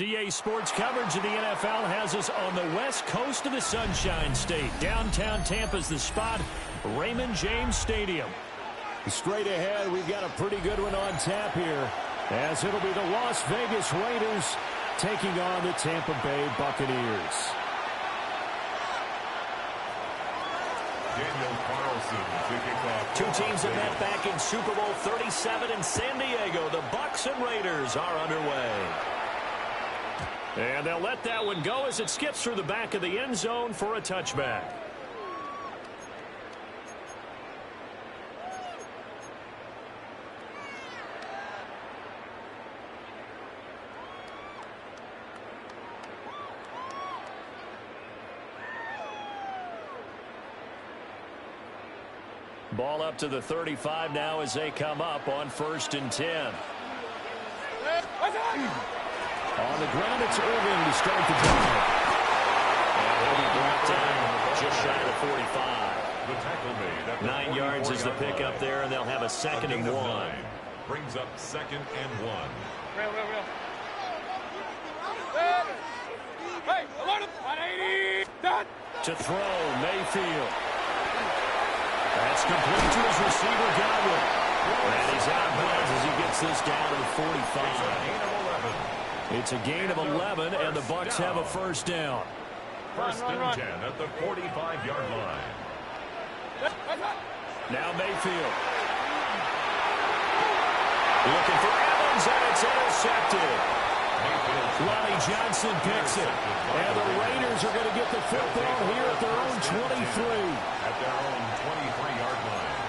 DA Sports coverage of the NFL has us on the west coast of the Sunshine State. Downtown Tampa's the spot, Raymond James Stadium. Straight ahead, we've got a pretty good one on tap here, as it'll be the Las Vegas Raiders taking on the Tampa Bay Buccaneers. Two teams have met back in Super Bowl 37 in San Diego. The Bucs and Raiders are underway. And they'll let that one go as it skips through the back of the end zone for a touchback. Ball up to the 35 now as they come up on 1st and 10. On the ground, it's Irvin to start the drive. And he'll be brought down just shy of 45. 9 yards is the pickup there, and they'll have a 2nd and 1. Brings up 2nd and 1. To throw, Mayfield. That's complete to his receiver, Godwin. And he's out of bounds as he gets this down to the 45. It's a gain of 11, and the Bucs have a 1st down. 1st and 10 at the 45-yard line. Now Mayfield. Looking for Evans, and it's intercepted. Lonnie Johnson picks it. And the Raiders are going to get the football here at their own 23. At their own 23-yard line.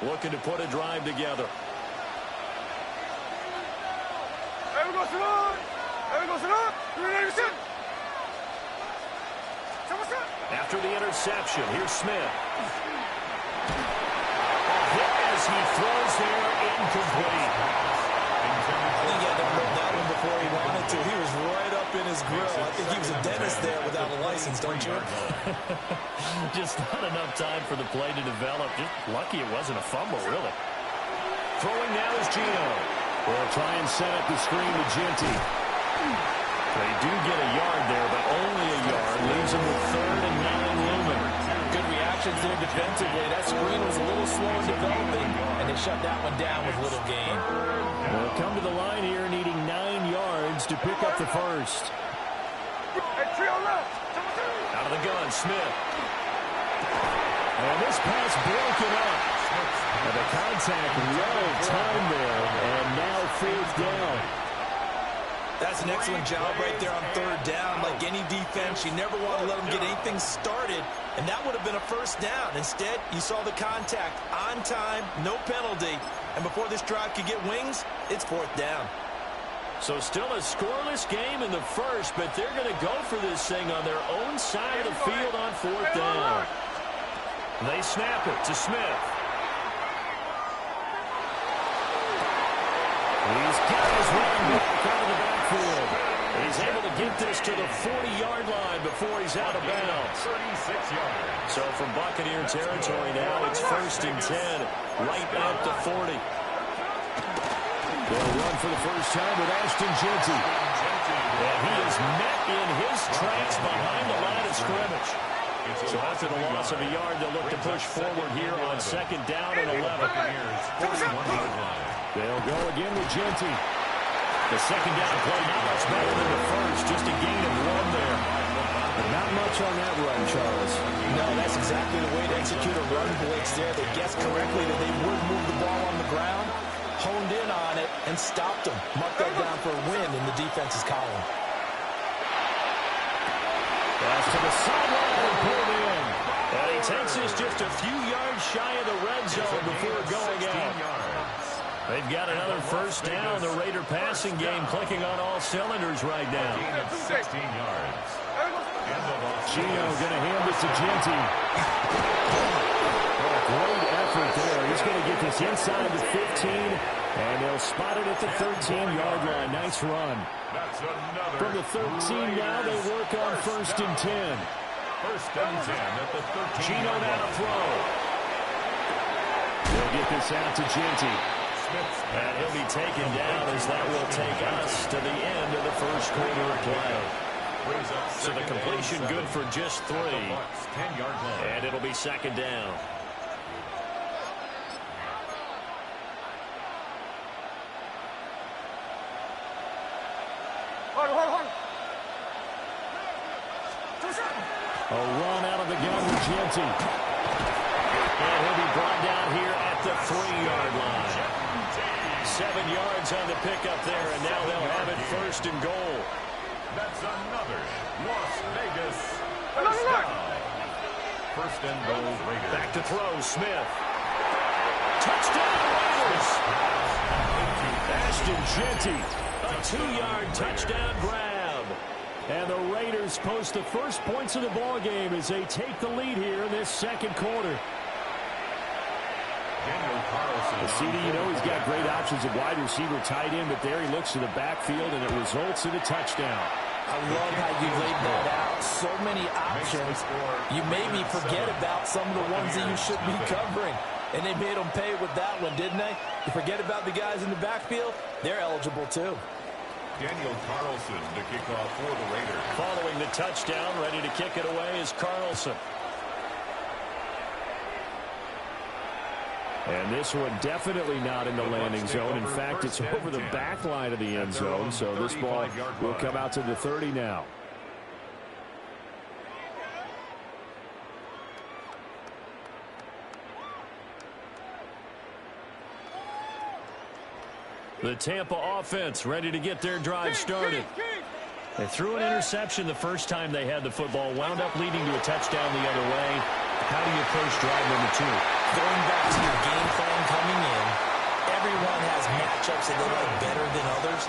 Looking to put a drive together. After the interception, here's Smith. A hit as he throws there, incomplete. I think he had to run that one before he wanted to. He was right up in his grill. I think he was a dentist there without a license, don't you? Just not enough time for the play to develop. Just lucky it wasn't a fumble, really. Throwing now is Gino. They'll try and set up the screen to Genty. They do get a yard there, but only a yard. Leaves them with 3rd and 9 looming. Good reactions there defensively. That screen was a little slow in developing, and they shut that one down with little gain. They'll come to the line here needing 9 yards to pick up the 1st. Out of the gun, Smith. And this pass broken up. And the contact well timed there, and now 4th down. That's an excellent job right there on 3rd down. Like any defense, you never want to let them get anything started, and that would have been a 1st down. Instead, you saw the contact on time, no penalty, and before this drive could get wings, it's 4th down. So still a scoreless game in the 1st, but they're going to go for this thing on their own side of the field on 4th down. They snap it to Smith. He's got his running back out of the backfield. He's able to get this to the 40-yard line before he's out of bounds. 36 yards. So from Buccaneer territory now, it's 1st and 10, right at the 40. They'll run for the first time with Ashton Genty. And he is met in his tracks behind the line of scrimmage. So after the loss of a yard, they'll look to push forward here on 2nd down and 11. They'll go again with Genty. The 2nd down play not much better than the 1st, just a gain of 1 there. But not much on that run, Charles. No, that's exactly the way to execute a run blitz there. They guessed correctly that they would move the ball on the ground, honed in on it, and stopped them. Marked that down for a win in the defense's column. Pass to the sideline and pulled in. And he takes this just a few yards shy of the red zone before going out. They've got another 1st down. The Raider passing game clicking on all cylinders right now. 16 yards. Gino going to hand it to Genty. Oh, great effort there. He's going to get this inside the 15, and they'll spot it at the 13-yard line. Nice run. From the 13 now, they work on 1st and 10. 1st and 10 at the 13. Gino now to throw. They'll get this out to Genty. And he'll be taken down as that will take us to the end of the first quarter of play. So the completion good for just 3. And it'll be second down. A run out of the gun with Genty. And he'll be brought down here at the 3-yard line. 7 yards on the pickup there, and now they'll have it first and goal. That's another Las Vegas first down. First and goal, Raiders. Back to throw, Smith. Touchdown, Raiders. Ashton Genty. A 2-yard touchdown grab. And the Raiders post the first points of the ball game as they take the lead here in this second quarter. The CD, you know, he's got great options at wide receiver, tight end, but there he looks to the backfield, and it results in a touchdown. I love how you laid that out. So many options. You maybe forget about some of the ones that you should be covering. And they made them pay with that one, didn't they? You forget about the guys in the backfield, they're eligible too. Daniel Carlson to kick off for the Raiders. Following the touchdown, ready to kick it away is Carlson. And this one definitely not in the landing zone. In fact, it's over the back line of the end zone, so this ball will come out to the 30 now. The Tampa offense ready to get their drive started. They threw an interception the first time they had the football, wound up leading to a touchdown the other way. How do you approach drive number 2? Going back to your game plan coming in, everyone has matchups that they like better than others.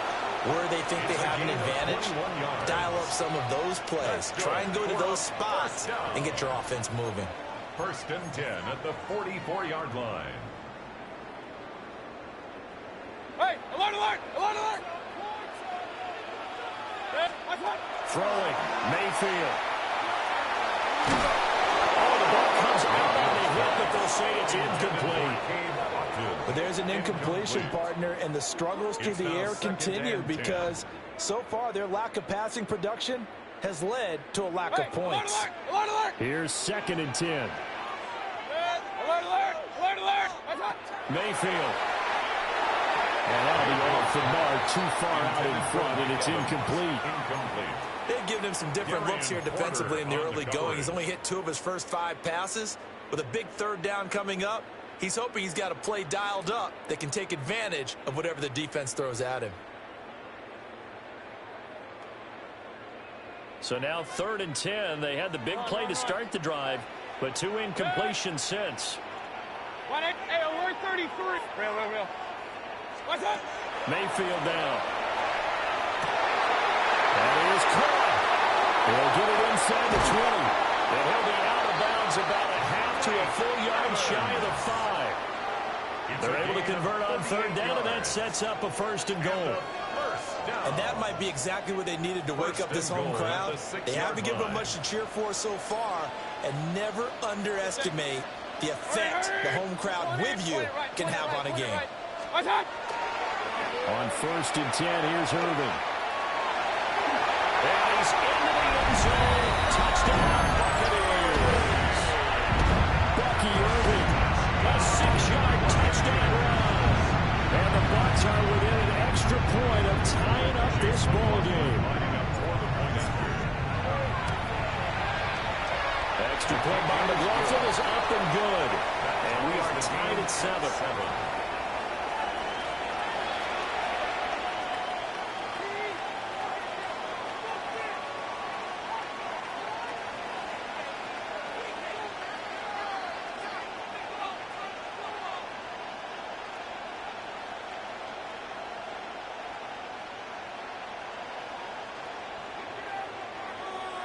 Where they think they have an advantage, dial up some of those plays. Try and go to those spots and get your offense moving. First and 10 at the 44-yard line. Hey, alert, alert, alert, alert! Throwing, Mayfield. Oh, the ball comes out on the hit, but they'll say it's incomplete. But there's an incompletion, partner, and the struggles through the air continue because so far their lack of passing production has led to a lack of points. Alert, alert, alert! Here's second and 10. Alert, alert, alert, alert! Mayfield. And that'll be off the mark, too far out in front, and it's incomplete. They've given him some different looks here defensively in the early going. He's only hit 2 of his first 5 passes. With a big third down coming up, he's hoping he's got a play dialed up that can take advantage of whatever the defense throws at him. So now 3rd and 10. They had the big play to start the drive, but 2 incompletions since. Hey, alert 33. Real. What's up? Mayfield down. And it is caught. They'll get it inside the 20. And he'll be out of bounds about a half to a full yard shy of the 5. They're able to convert on 3rd down, and that sets up a 1st and goal. And that might be exactly what they needed to wake up this home crowd. They haven't given them much to cheer for so far, and never underestimate the effect the home crowd with you can have on a game. On 1st and 10, here's Irvin. And he's into the end zone. Touchdown, Buccaneers. Bucky Irvin. A 6-yard touchdown run. And the Bucs are within an extra point of tying up this ball game. Extra point by McLaughlin is up and good. And we are tied at 7.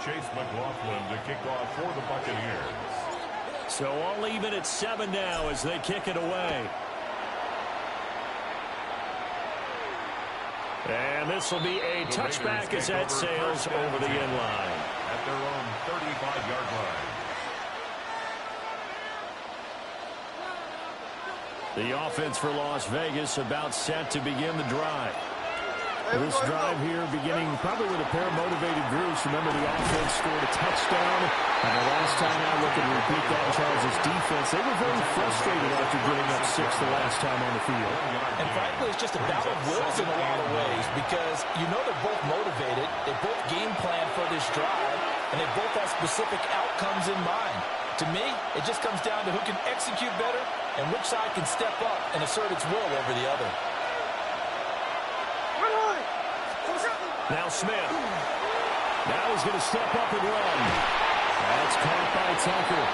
Chase McLaughlin to kick off for the Buccaneers. So all even at 7 now as they kick it away. And this will be a touchback as that sails over the end line. At their own 35-yard line. The offense for Las Vegas about set to begin the drive. This drive here beginning probably with a pair of motivated groups. Remember, the offense scored a touchdown. And the last time I look and repeat that, Charles' defense, they were very frustrated after giving up 6 the last time on the field. And frankly, it's just a battle of wills in a lot of ways because you know they're both motivated. They both game plan for this drive, and they both have specific outcomes in mind. To me, it just comes down to who can execute better and which side can step up and assert its will over the other. Now Smith. Now he's going to step up and run. That's caught by Tucker.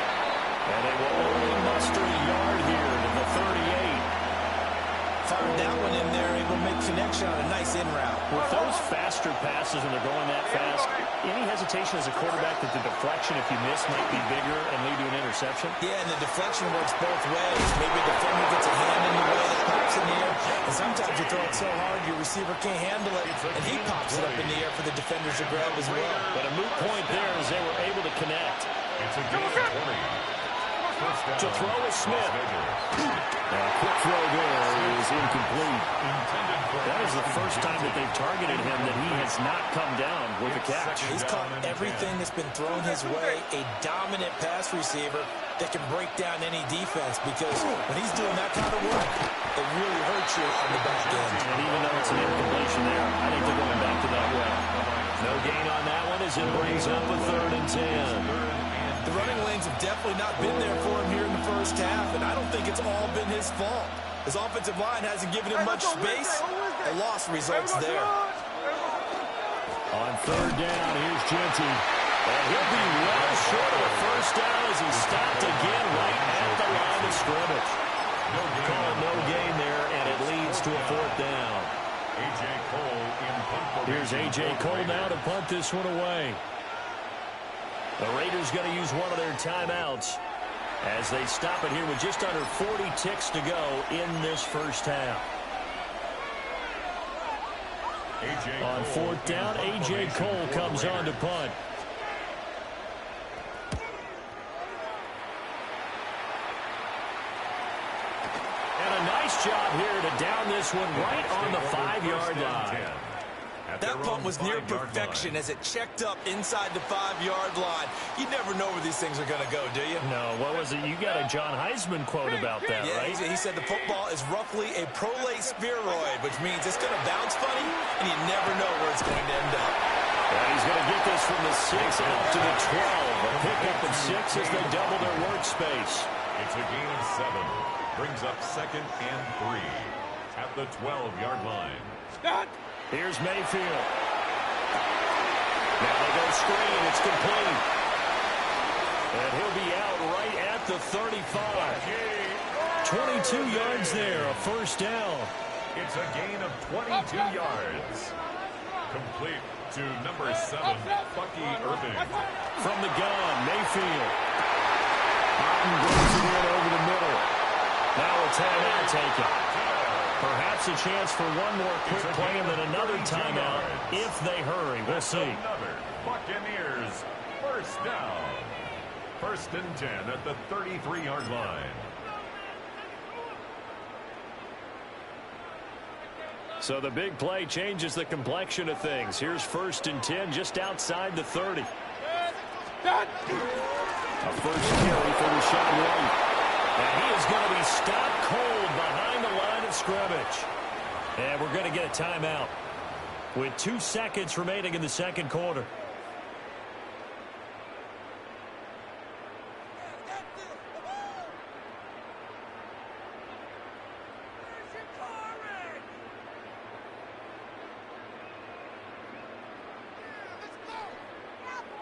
And they will only muster a yard here to the 38. Fired that one in there, able to make connection on a nice in route. With those faster passes and they're going that fast, any hesitation as a quarterback that the deflection, if you miss, might be bigger and lead to an interception? Yeah, and the deflection works both ways. Maybe a defender gets a hand in the way that pops in the air, and sometimes you throw it so hard your receiver can't handle it, and he pops it up in the air for the defenders to grab as well. But a moot point there as they were able to connect. It's a gain of 20. To throw is Smith. A quick throw there is incomplete. That is the first time that they've targeted him that he has not come down with a catch. He's caught everything that's been thrown his way, a dominant pass receiver that can break down any defense because when he's doing that kind of work, it really hurts you on the back end. And even though it's an incompletion there, I think they're going back to that well. No gain on that one as it brings up a 3rd and 10. The running lanes have definitely not been there for him here in the first half, and I don't think it's all been his fault. His offensive line hasn't given him much space. A loss results there. On 3rd down, here's Genty. And he'll be well short of a first down as he's stopped again right at the line of scrimmage. No gain there, and it leads to a 4th down. A.J. Cole in punt. Here's A.J. Cole now to punt this one away. The Raiders going to use one of their timeouts as they stop it here with just under 40 ticks to go in this first half. On 4th down, A.J. Cole comes on to punt. And a nice job here to down this one right on the 5-yard line. That punt was near perfection as it checked up inside the 5-yard line. You never know where these things are going to go, do you? No, what was it? You got a John Heisman quote about that, right? He said the football is roughly a prolate spheroid, which means it's going to bounce funny, and you never know where it's going to end up. And he's going to get this from the 6 out to the 12. A pickup of 6 as they double their workspace. It's a gain of 7. Brings up 2nd and 3 at the 12-yard line. Stop! Here's Mayfield. Now they go screen. It's complete. And he'll be out right at the 35. 22 yards there, a first down. It's a gain of 22 yards. Complete to number 7, Bucky Irving. From the gun, Mayfield. Martin brings it in over the middle. Now a timeout taken. Perhaps a chance for one more quick play and then another timeout if they hurry. We'll see. Another Buccaneers first down. 1st and 10 at the 33-yard line. So the big play changes the complexion of things. Here's 1st and 10 just outside the 30. A first carry for Rashawn White. And he is going to be stopped cold behind the line of scrimmage. And we're going to get a timeout with 2 seconds remaining in the second quarter.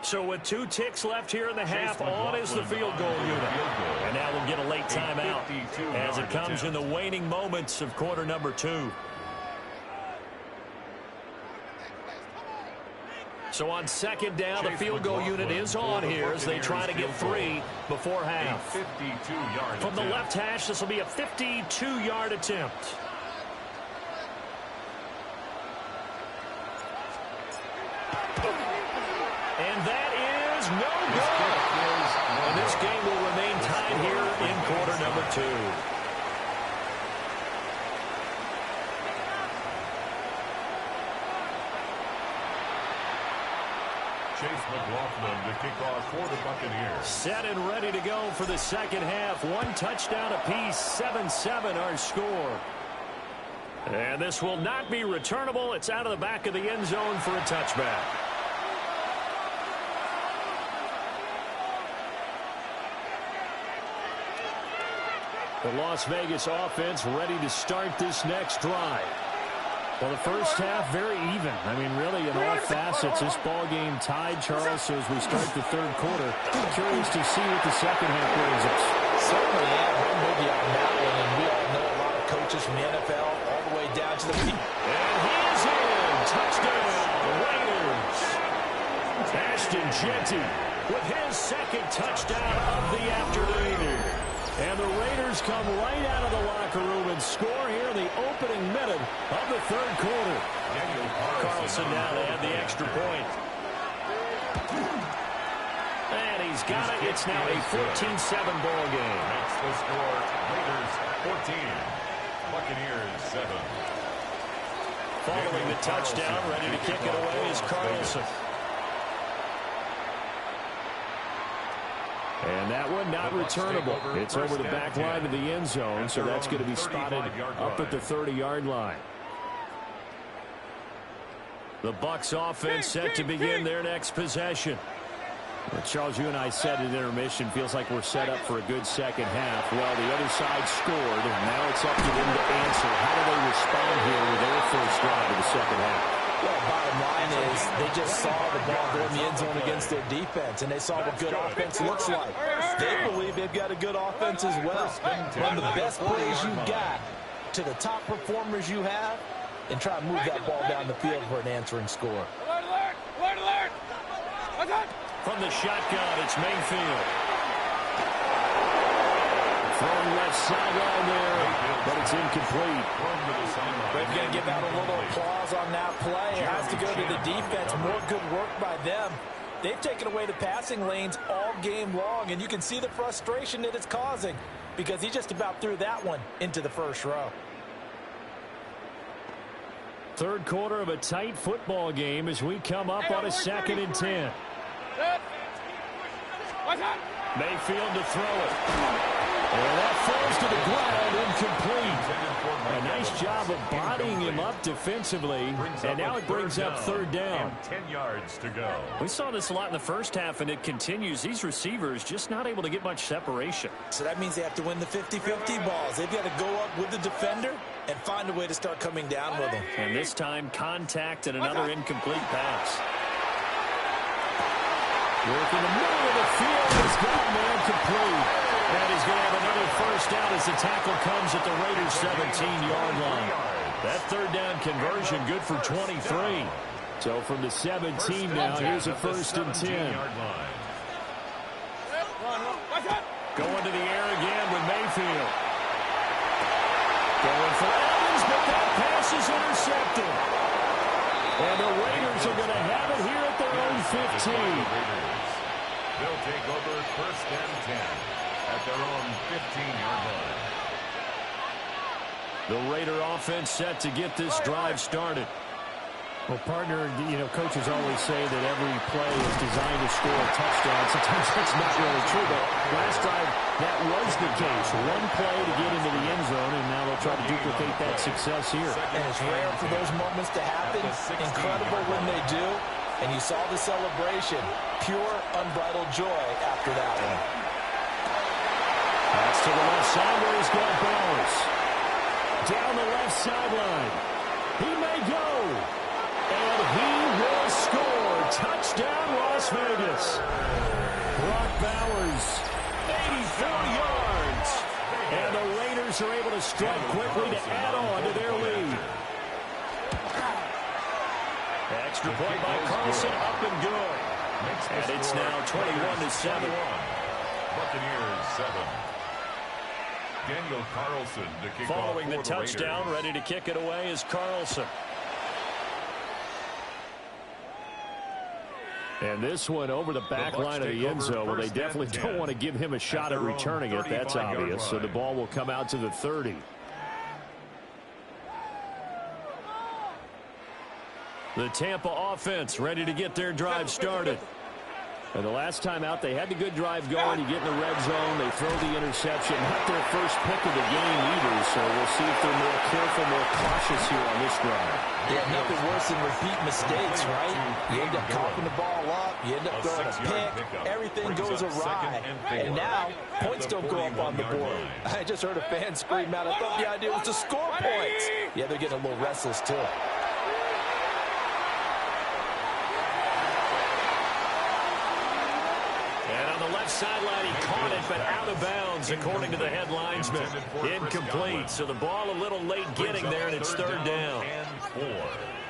So with 2 ticks left here in the half, on is the field goal unit. And now we'll get a late timeout as it comes in the waning moments of quarter number 2. So on 2nd down, the field goal unit is on here as they try to get 3 before half. From the left hash, this will be a 52-yard attempt. And that is no good. And this game will remain tied here in quarter number 2. McLaughlin to kick off for the Buccaneers. Set and ready to go for the second half. One touchdown apiece, 7-7 our score. And this will not be returnable. It's out of the back of the end zone for a touchback. The Las Vegas offense ready to start this next drive. Well, the first half, very even. I mean, really, in all facets, this ball game tied, Charles. So as we start the third quarter, curious to see what the second half brings us. Certainly, yeah, I'm with you on that one. And we all know a lot of coaches from the NFL all the way down to the field. And he is in. Touchdown, Raiders. Ashton Jeanty with his second touchdown of the afternoon. And the Raiders come right out of the locker room and score here in the opening minute of the third quarter. Carlson now to add the extra point. And he's got it. It's now a 14-7 ball game. Makes the score Raiders 14, Buccaneers 7. Following the touchdown, ready to kick it away is Carlson. And that one not returnable. It's over the back line of the end zone, so that's going to be spotted up at the 30-yard line. The Bucs offense set to begin their next possession. Well, Charles, you and I said at intermission, feels like we're set up for a good second half. Well, the other side scored, and now it's up to them to answer. How do they respond here with their first drive of the second half? Well, bottom line is they just saw the ball go in the end zone against their defense, and they saw what good offense looks like. They believe they've got a good offense as well. Run the best plays you've got to the top performers you have, and try to move that ball down the field for an answering score. Alert, alert! Alert, alert! What's that? From the shotgun, it's Mayfield. Throwing left sideline there, but it's incomplete. They're going to give out a little applause on that play. It has to go to the defense. More good work by them. They've taken away the passing lanes all game long, and you can see the frustration that it's causing because he just about threw that one into the first row. Third quarter of a tight football game as we come up on a 2nd and 10. What's that? Mayfield to throw it. And that falls to the ground, incomplete. A nice job of bodying him up defensively, and now it brings up third down. 10 yards to go. We saw this a lot in the first half, and it continues. These receivers just not able to get much separation. So that means they have to win the 50-50 balls. They've got to go up with the defender and find a way to start coming down with them. And this time, contact and another incomplete pass. Working the middle of the field. He's got man complete. And he's going to have another first down as the tackle comes at the Raiders' 17-yard line. That third down conversion good for 23. So from the 17 now, here's a 1st and 10. Going to the air again with Mayfield. Going for Evans, but that pass is intercepted. And the Raiders are going to have it here at their own 15. They'll take over 1st and 10 at their own 15-yard line. The Raider offense set to get this drive started. Well, partner, you know, coaches always say that every play is designed to score a touchdown. Sometimes that's not really true, but last drive, that was the case. One play to get into the end zone, and now they'll try to duplicate that success here. And it's rare for those moments to happen. Incredible when they do. And you saw the celebration. Pure, unbridled joy after that one. That's to the left side where he's got Bowers. Down the left sideline. He may go. And he will score. Touchdown, Las Vegas. Brock Bowers, 84 yards. And the Raiders are able to strike quickly to add on to their lead. Extra point by Carlson, up and good. And it's now 21-7. Buccaneers 7. Daniel Carlson to kick off Following the for touchdown, Raiders. ready to kick it away is Carlson. And this one over the back line of the end zone. Well, they definitely don't want to give him a shot at returning it. That's obvious. So the ball will come out to the 30. The Tampa offense ready to get their drive started. And the last time out, they had the good drive going. You get in the red zone, they throw the interception. Not their first pick of the game either, so we'll see if they're more careful, more cautious here on this drive. Yeah, nothing worse than repeat mistakes, right? You end up coughing the ball up, you end up throwing a pick, everything goes awry. And now, points don't go up on the board. I just heard a fan scream out, I thought the idea was to score points. Yeah, they're getting a little restless too. Sideline, he caught it, but out of bounds, according to the head linesman. Incomplete, so the ball a little late getting there, and it's third down.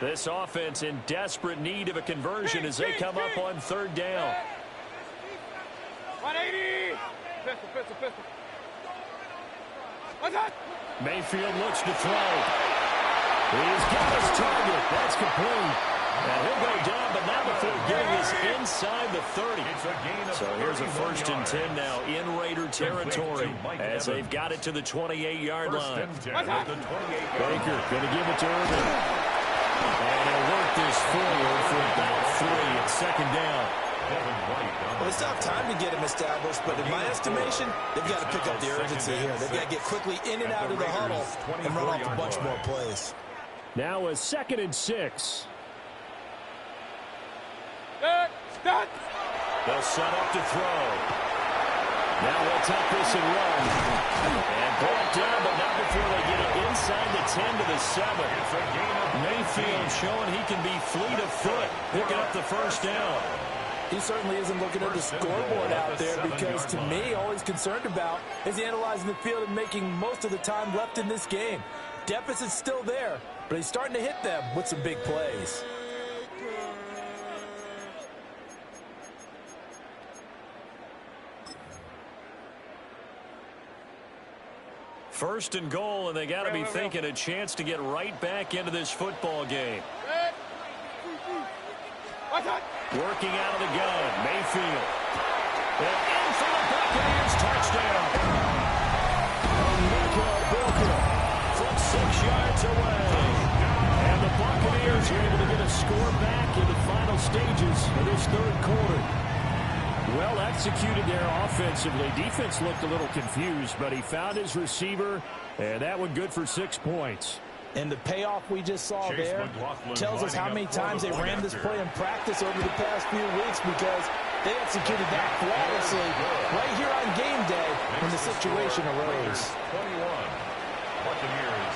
This offense in desperate need of a conversion as they come up on third down. 180! Pistol. What's that? Mayfield looks to throw. He's got his target. That's complete. And he'll go down, but not before getting this inside the 30. So here's a 1st and 10 now in Raider territory as they've got it to the 28-yard line. Baker going to give it to Irvin. And he'll work this forward for about 3 at second down. Well, they still have time to get him established, but in my estimation, they've got to pick up the urgency here. They've got to get quickly in and out of the huddle and run off a bunch more plays. Now a 2nd and 6. They'll set up to throw. Now they'll take this and run. And pull it down, but not before they get it inside the 10 to the 7. Mayfield showing he can be fleet of foot, picking up the first down. He certainly isn't looking at the scoreboard out there because, to me, all he's concerned about is analyzing the field and making most of the time left in this game. Deficit's still there, but he's starting to hit them with some big plays. First and goal, and they got to be thinking a chance to get right back into this football game. Working out of the gun, Mayfield. And in for the Buccaneers, touchdown. From 6 yards away. And the Buccaneers are able to get a score back in the final stages of this third quarter. Well executed there offensively. Defense looked a little confused, but he found his receiver, and that one good for 6 points. And the payoff we just saw there tells us how many times they ran this play in practice over the past few weeks, because they executed that flawlessly right here on game day when the situation arose. 21. Buccaneers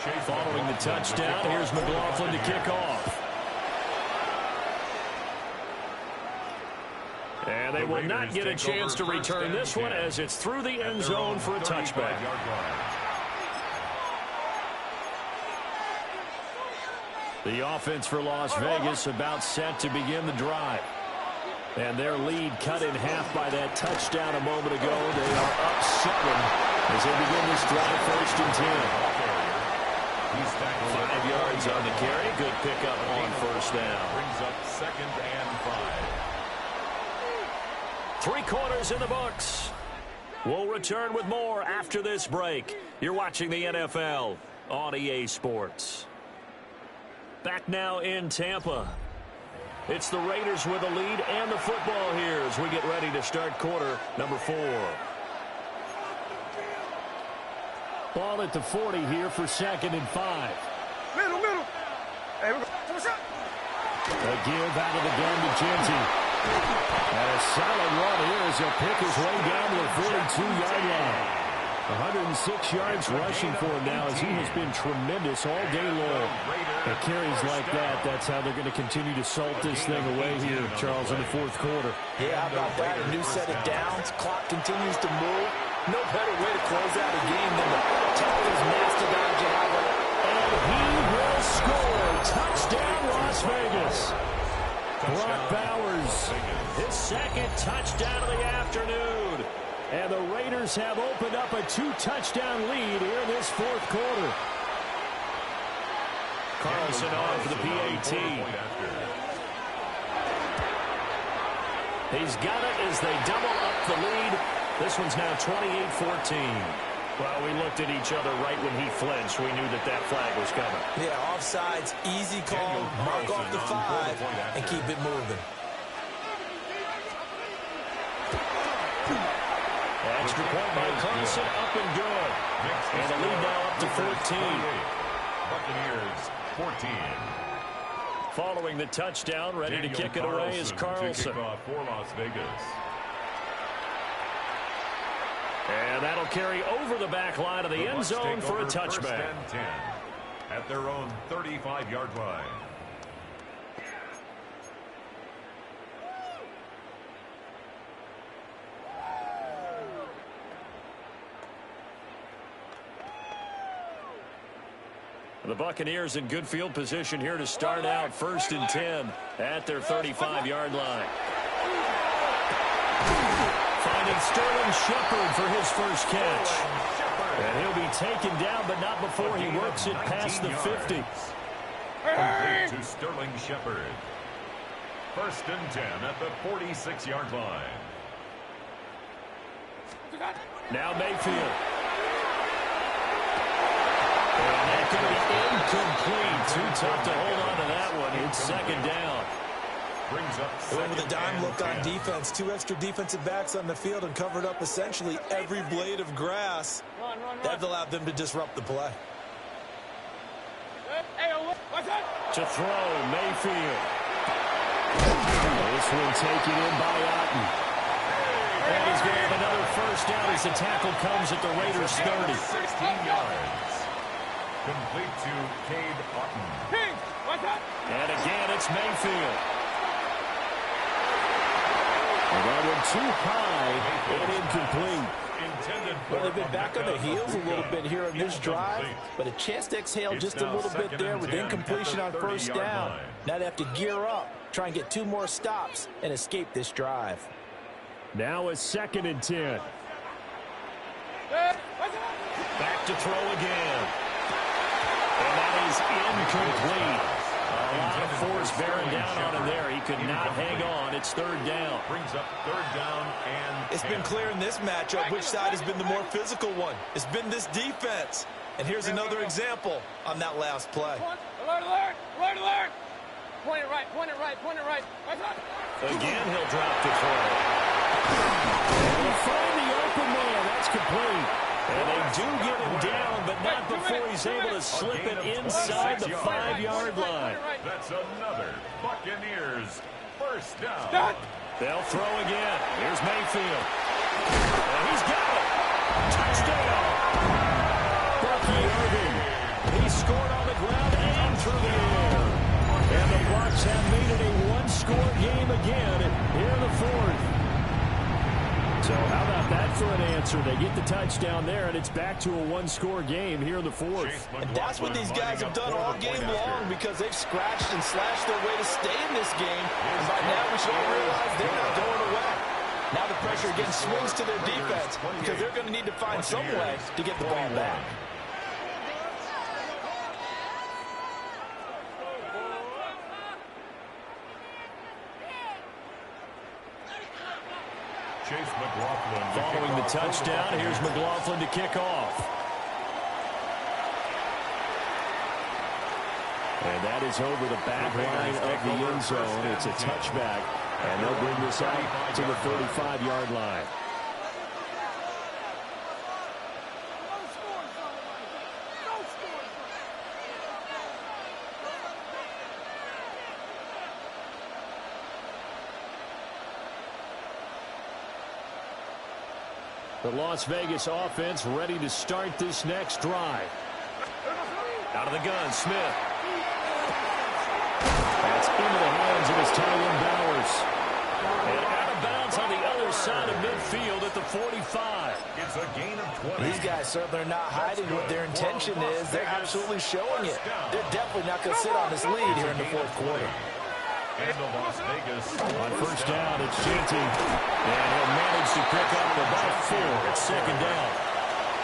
14. Following the touchdown, here's McLaughlin to kick off. And they will not get a chance to return this one as it's through the end zone for a touchback. The offense for Las Vegas about set to begin the drive. And their lead cut in half by that touchdown a moment ago. They are up 7 as they begin this drive, 1st and 10. 5 yards on the carry. Good pickup on 1st down. Brings up 2nd and 5. 3 quarters in the books. We'll return with more after this break. You're watching the NFL on EA Sports. Back now in Tampa. It's the Raiders with a lead and the football here as we get ready to start quarter number 4. Ball at the 40 here for 2nd and 5. Middle. Hey, what's up? A give out of the gun to Genty. And a solid run here as he'll pick his way down to the 42-yard line. 106 yards rushing for him now as he has been tremendous all day long. At carries like that, that's how they're going to continue to salt this thing away here, Charles, in the 4th quarter. Yeah, how about that? A new set of downs. Clock continues to move. No better way to close out a game than to tackle his mastodon jabber. And he will score. Touchdown, Las Vegas. Brock Bowers, his 2nd touchdown of the afternoon. And the Raiders have opened up a 2-touchdown lead here in this 4th quarter. Carlson on for the PAT. He's got it as they double up the lead. This one's now 28-14. Well, we looked at each other right when he flinched. We knew that that flag was coming. Yeah, offsides, easy call, mark off the 5, and keep it moving. Extra point by Carson, up and good. And the lead now up to 14. Buccaneers, 14. Following the touchdown, ready to kick it away is Carlson. For Las Vegas. And that'll carry over the back line of the end zone for a touchback. First and 10 at their own 35-yard line. The Buccaneers in good field position here to start out. First and 10 at their 35-yard line. Finding Sterling Shepard for his first catch. And he'll be taken down, but not before he works it past the 50. Complete to Sterling Shepard. First and 10 at the 46-yard line. Now Mayfield. And that could be incomplete. Too tough to hold on to that one. It's second down. Brings up With a dime look on defense, 2 extra defensive backs on the field and covered up essentially every blade of grass. That allowed them to disrupt the play. To throw, Mayfield. This one taken in by Otten. And he's going to have another first down as the tackle comes at the Raiders' 30. 16 yards. Complete to Cade Otten. And again, it's Mayfield. And that one too high and incomplete. Well, they've been back on the heels a little bit here on this drive, but a chance to exhale just a little bit there with incompletion on first down. Now they have to gear up, try and get 2 more stops, and escape this drive. Now a second and 10. Back to throw again. And that is incomplete. A lot of force bearing down on him there. He could not hang on. It's third down. Brings up third down and It's been clear in this matchup which side has been the more physical one. It's been this defense. And here's another example on that last play. Alert, alert, alert, alert. Point it right, point it right, point it right. Again, he'll drop to throw. And he'll find the open man. That's complete. And they do get him down, but not before he's able to slip it inside the 5-yard line. that's another Buccaneers first down. They'll throw again. Here's Mayfield. And he's got it. Touchdown. Bucky Irving. He scored on the ground and through the air. And the Bucs have made it a one-score game again here in the fourth. So how about that for an answer? They get the touchdown there, and it's back to a one-score game here in the fourth. And that's what these guys have done all game long because they've scratched and slashed their way to stay in this game. And by now we should all realize they're not going away. Now the pressure again swings to their defense because they're going to need to find some way to get the ball back. Following the touchdown, here's McLaughlin to kick off. And that is over the back line of the end zone. It's a touchback, and they'll bring this out to the 35-yard line. The Las Vegas offense ready to start this next drive. Out of the gun, Smith. That's into the hands of his tight end, Bowers. And out of bounds on the other side of midfield at the 45. It's a gain of 20. These guys certainly are not hiding what their intention is. They're absolutely showing it. They're definitely not going to sit on this lead here in the fourth quarter. And the Las Vegas On first down, it's Genty. And he'll manage to pick up about 4. It's second down.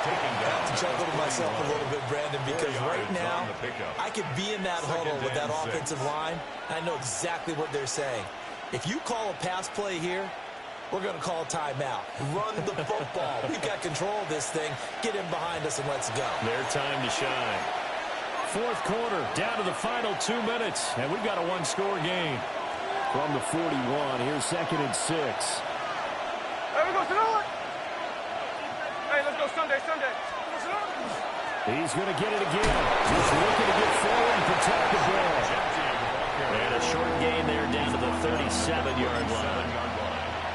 I chuckled to myself a little bit, Brandon, because right now I could be in that huddle with that offensive line. I know exactly what they're saying. If you call a pass play here, we're going to call timeout. Run the football. We've got control of this thing. Get him behind us and let's go. Their time to shine. Fourth quarter, down to the final 2 minutes, and we've got a one-score game. From the 41, here's 2nd and 6. Hey, we go, Sonoma. Hey, let's go Sunday. He's going to get it again. Just looking to get forward and protect the ball. And a short gain there down to the 37-yard line.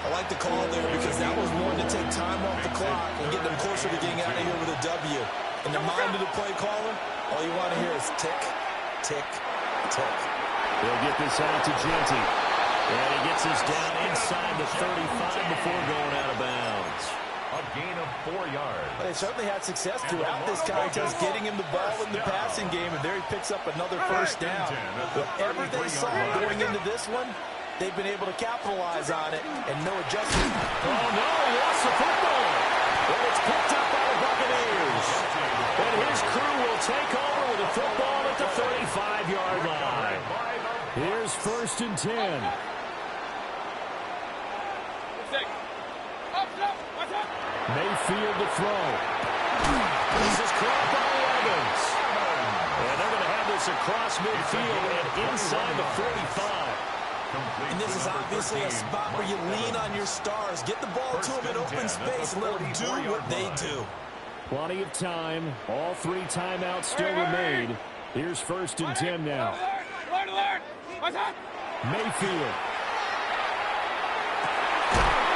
I like the call there because that was one to take time off the clock and get them closer to getting out of here with a W. In the mind of the play caller, all you want to hear is tick, tick, tick. They'll get this out to Genty. And he gets this down inside the 35 before going out of bounds. A gain of 4 yards. But they certainly had success throughout this contest, getting him the ball in the passing game, and there he picks up another first down. Whatever they saw going into this one, they've been able to capitalize on it, and no adjustment. Oh, no, he lost the football. And it's picked up by the Buccaneers. And his crew will take over with the football at the 35-yard line. Here's 1st and 10. Mayfield to throw. This is caught by Evans. And they're going to have this across midfield and inside the 45. And this is obviously a spot where you lean on your stars. Get the ball to them in open space and let them do what they do. Plenty of time. All 3 timeouts still remain. Here's 1st and 10 now. Alert! Mayfield.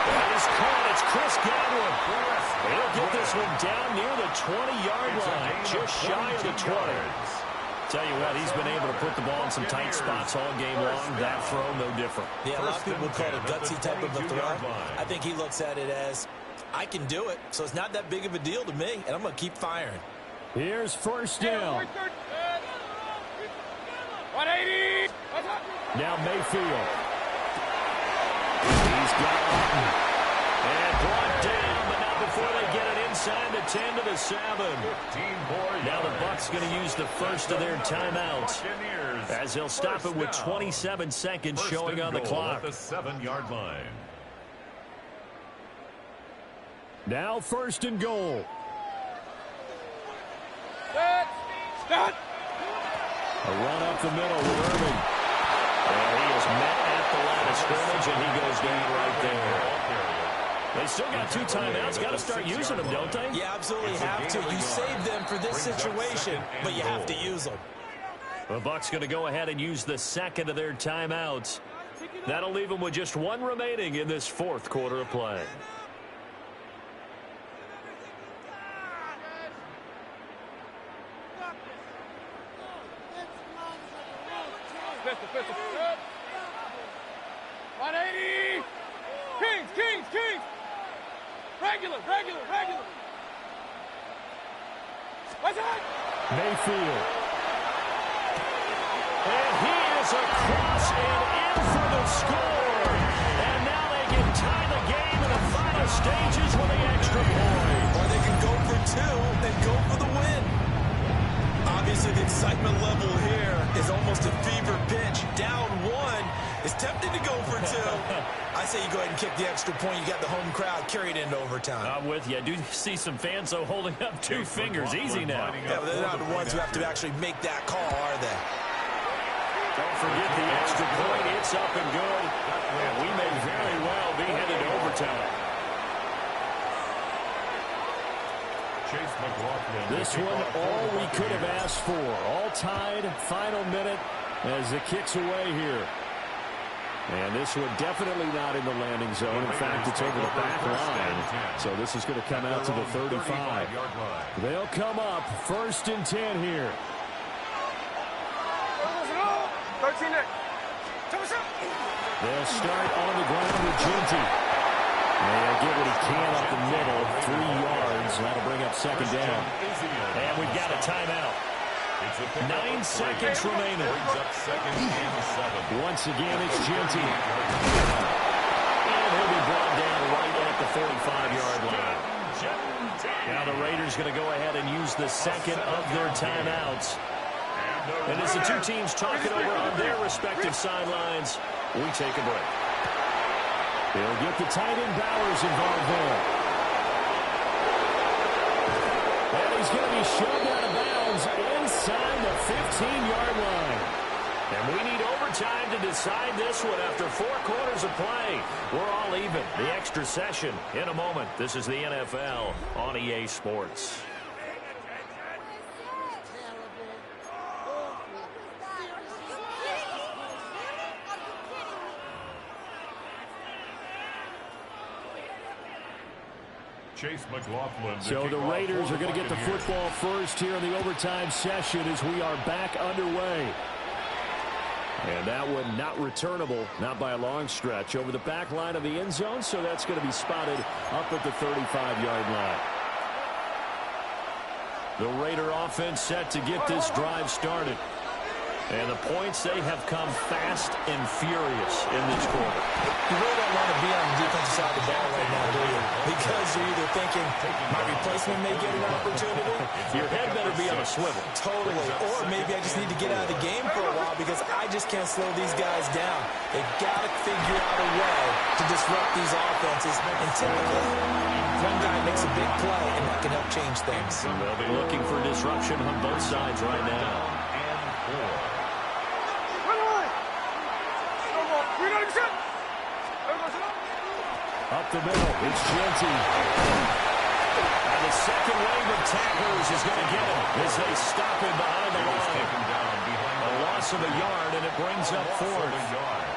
That is caught. It's Chris Godwin. He'll get this one down near the 20-yard line, just shy of the 20. Tell you what, he's been able to put the ball in some tight spots all game long. That throw, no different. Yeah, a lot of people would call it a gutsy type of a throw. I think he looks at it as, I can do it, so it's not that big of a deal to me, and I'm going to keep firing. Here's 1st down. 180. Now Mayfield. He's got it. And brought down, but not before they get it inside the 10 to the 7. Now the Bucs going to use the first of their timeouts, as they'll stop it with 27 seconds showing on the clock. At the 7-yard line. Now 1st and goal. Start. A run up the middle with Irving. And he is met at the line of scrimmage, and he goes down right there. They still got 2 timeouts. Got to start using them, don't they? You absolutely have to. You save them for this situation, but you have to use them. The Bucs going to go ahead and use the 2nd of their timeouts. That'll leave them with just 1 remaining in this 4th quarter of play. Pistol. 180. Kings. Regular. What's that? Mayfield. And he is across and in for the score. And now they can tie the game in the final stages with the extra point. Or they can go for 2 and go for the win. Obviously, the excitement level here is almost a fever pitch. Down 1 is tempted to go for 2. I say you go ahead and kick the extra point. You got the home crowd carried into overtime. I'm with you. I do see some fans, though, holding up 2 fingers. Easy now. Yeah, but they're not the ones who have to actually make that call, are they? Don't forget the extra point. It's up and good. And we may very well be headed to overtime. This one, all we could have asked for. All tied, final minute as it kicks away here. And this one definitely not in the landing zone. In fact, it's over the back line. So this is going to come out to the 35. They'll come up 1st and 10 here. 13. They'll start on the ground with Genty. And get what he can up the middle, 3 yards. That'll bring up 2nd down. And we've got a timeout. 9 seconds remaining. Once again, it's Genty. And he'll be brought down right at the 45-yard line. Now the Raiders going to go ahead and use the 2nd of their timeouts. And as the 2 teams talking over on their respective sidelines, we take a break. He'll get the tight end Bowers involved there. And he's going to be shoved out of bounds inside the 15-yard line. And we need overtime to decide this one after 4 quarters of play. We're all even. The extra session in a moment. This is the NFL on EA Sports. Chase McLaughlin. So the Raiders are going to get the football first here in the overtime session as we are back underway. And that one not returnable, not by a long stretch, over the back line of the end zone, so that's going to be spotted up at the 35-yard line. The Raider offense set to get this drive started. And the points, they have come fast and furious in this quarter. You really don't want to be on the defensive side of the ball right now, do you? Because you're either thinking, my replacement may get an opportunity. Your head better be on a swivel. Totally. Or maybe I just need to get out of the game for a while because I just can't slow these guys down. They've got to figure out a way to disrupt these offenses. And typically, one guy makes a big play, and that can help change things. They'll be looking for disruption on both sides right now. Up the middle, it's Genty. And the second wave of tacklers is going to get him as they stop him behind the line. A loss of a yard, and it brings up 4th.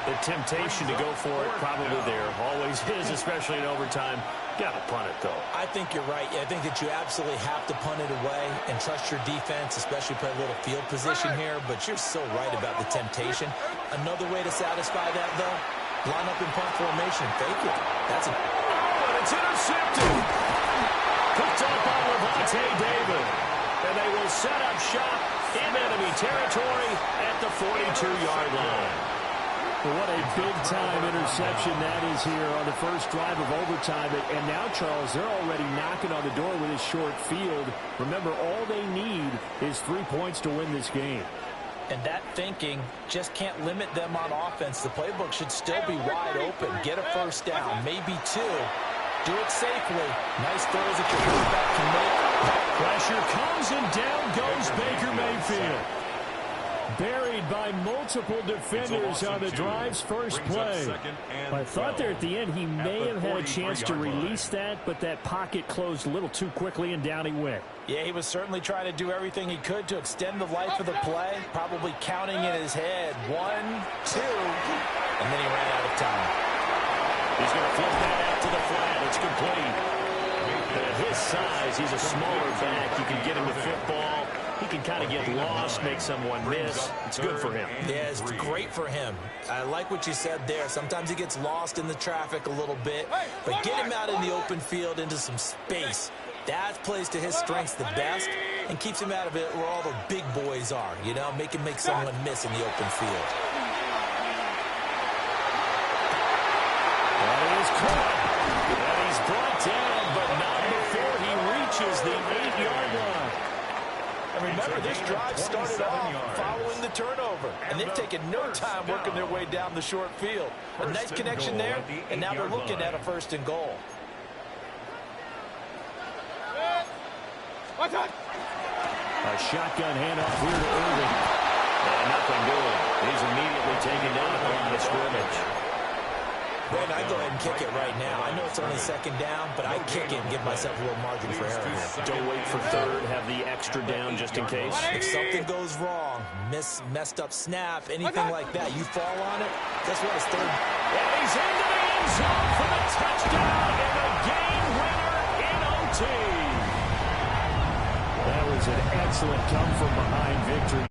The temptation to go for it probably there. Always is, especially in overtime. Got to punt it, though. I think you're right. I think that you absolutely have to punt it away and trust your defense, especially play a little field position here. But you're so right about the temptation. Another way to satisfy that, though, line up in punt formation. Fake it. That's a... And it's intercepted. Picked up by Levante David. And they will set up shop in enemy territory at the 42-yard line. Well, what a big-time interception that is here on the first drive of overtime. And now, Charles, they're already knocking on the door with a short field. Remember, all they need is 3 points to win this game. And that thinking just can't limit them on offense. The playbook should still be wide open. Get a first down, maybe 2. Do it safely. Nice throws that your quarterback can make. Pressure comes, and down goes Baker Mayfield. Buried by multiple defenders on the drive's first play. I thought there at the end he may have had a chance to release that, but that pocket closed a little too quickly, and down he went. Yeah, he was certainly trying to do everything he could to extend the life of the play, probably counting in his head. 1, 2, and then he ran out of time. He's going to flip that out to the flat. It's complete. At his size, he's a smaller back. You can get him the football. He can kind of get lost, make someone miss. It's good for him. Yeah, it's great for him. I like what you said there. Sometimes he gets lost in the traffic a little bit, but get him out in the open field into some space. That plays to his strengths the best and keeps him out of it where all the big boys are, you know, make someone miss in the open field. That is caught. And he's brought down, but not before he reaches the 8-yard line. And remember, this drive started off following the turnover, and they've taken no time working their way down the short field. A nice connection there, and now they're looking at a 1st and goal. A shotgun handoff here to Irving. And nothing doing. He's immediately taken down at the line of scrimmage. Brandon, I'd go ahead and kick it right now. I know it's only 2nd down, but I'd kick it and give myself a little margin for error here. Don't wait for 3rd. Have the extra down just in case. If something goes wrong, messed up snap, anything like that, you fall on it, guess what? It's 3rd. And he's into the end zone for the touchdown and a game winner in OT. That was an excellent come-from-behind victory.